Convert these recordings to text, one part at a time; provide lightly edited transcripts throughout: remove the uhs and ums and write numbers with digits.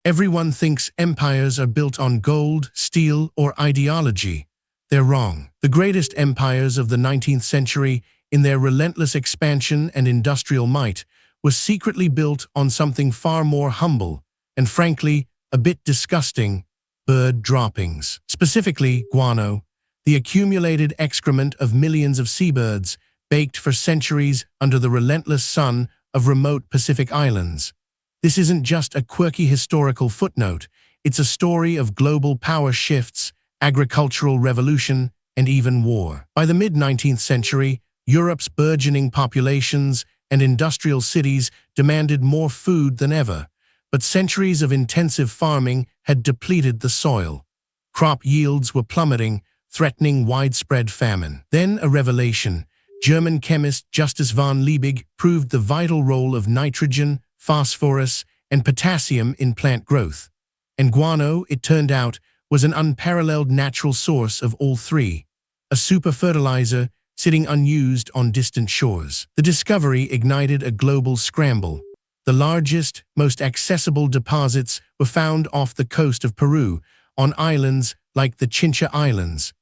Everyone thinks empires are built on gold, steel, or ideology. They're wrong. The greatest empires of the 19th century, in their relentless expansion and industrial might, was secretly built on something far more humble and, frankly, a bit disgusting: bird droppings. Specifically, guano, the accumulated excrement of millions of seabirds, baked for centuries under the relentless sun of remote Pacific islands. This isn't just a quirky historical footnote, it's a story of global power shifts, agricultural revolution, and even war. By the mid-19th century, Europe's burgeoning populations and industrial cities demanded more food than ever, but centuries of intensive farming had depleted the soil. Crop yields were plummeting, threatening widespread famine. Then a revelation. German chemist Justus von Liebig proved the vital role of nitrogen, phosphorus, and potassium in plant growth. And guano, it turned out, was an unparalleled natural source of all three, a super fertilizer sitting unused on distant shores. The discovery ignited a global scramble. The largest, most accessible deposits were found off the coast of Peru, on islands like the Chincha Islands.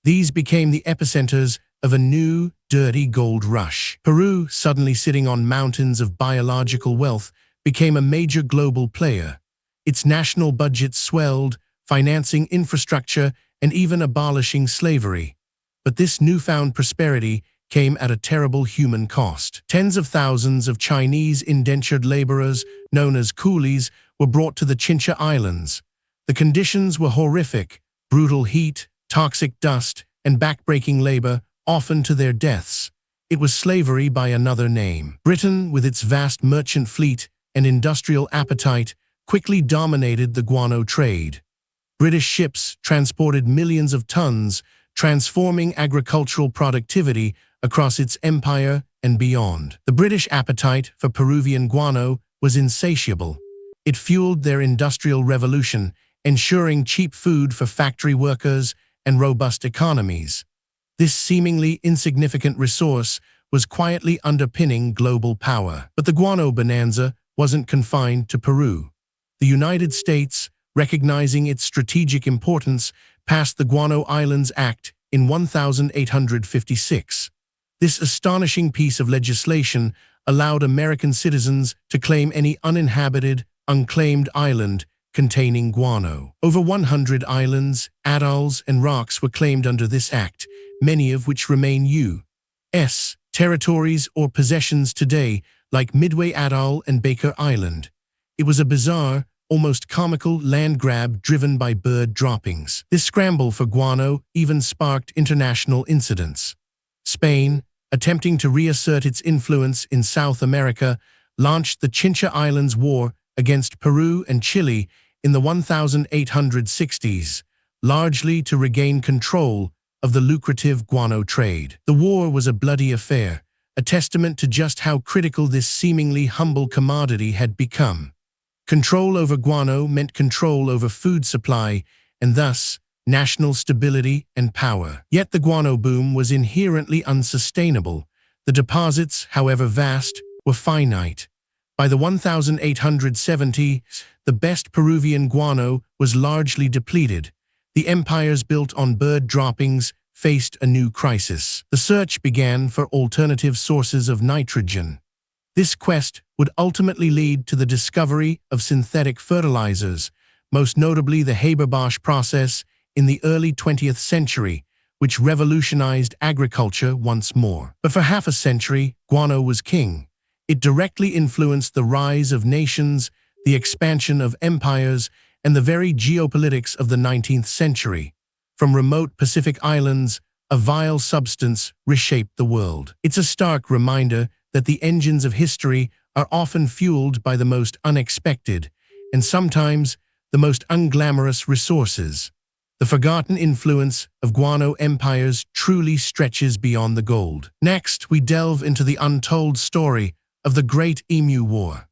These became the epicenters of a new, dirty gold rush. Peru, suddenly sitting on mountains of biological wealth, became a major global player. Its national budget swelled, financing infrastructure and even abolishing slavery. But this newfound prosperity came at a terrible human cost. Tens of thousands of Chinese indentured laborers, known as coolies, were brought to the Chincha Islands. The conditions were horrific: brutal heat, toxic dust, and backbreaking labor, often to their deaths. It was slavery by another name. Britain, with its vast merchant fleet and industrial appetite, quickly dominated the guano trade. British ships transported millions of tons, transforming agricultural productivity across its empire and beyond. The British appetite for Peruvian guano was insatiable. It fueled their industrial revolution, ensuring cheap food for factory workers and robust economies. This seemingly insignificant resource was quietly underpinning global power. But the guano bonanza wasn't confined to Peru. The United States, recognizing its strategic importance, passed the Guano Islands Act in 1856. This astonishing piece of legislation allowed American citizens to claim any uninhabited, unclaimed island containing guano. Over 100 islands, atolls, and rocks were claimed under this act, many of which remain U.S. territories or possessions today, like Midway Atoll and Baker Island. It was a bizarre, almost comical land grab driven by bird droppings. This scramble for guano even sparked international incidents. Spain, attempting to reassert its influence in South America, launched the Chincha Islands War against Peru and Chile in the 1860s, largely to regain control of the lucrative guano trade. The war was a bloody affair, a testament to just how critical this seemingly humble commodity had become. Control over guano meant control over food supply and thus national stability and power. Yet the guano boom was inherently unsustainable. The deposits, however vast, were finite. By the 1870s, the best Peruvian guano was largely depleted. The empires built on bird droppings faced a new crisis. The search began for alternative sources of nitrogen. This quest would ultimately lead to the discovery of synthetic fertilizers, most notably the Haber-Bosch process in the early 20th century, which revolutionized agriculture once more. But for half a century, guano was king. It directly influenced the rise of nations, the expansion of empires, and the very geopolitics of the 19th century. From remote Pacific islands, a vile substance reshaped the world. It's a stark reminder that the engines of history are often fueled by the most unexpected, and sometimes the most unglamorous resources. The forgotten influence of guano empires truly stretches beyond the gold. Next, we delve into the untold story of the Great Emu War.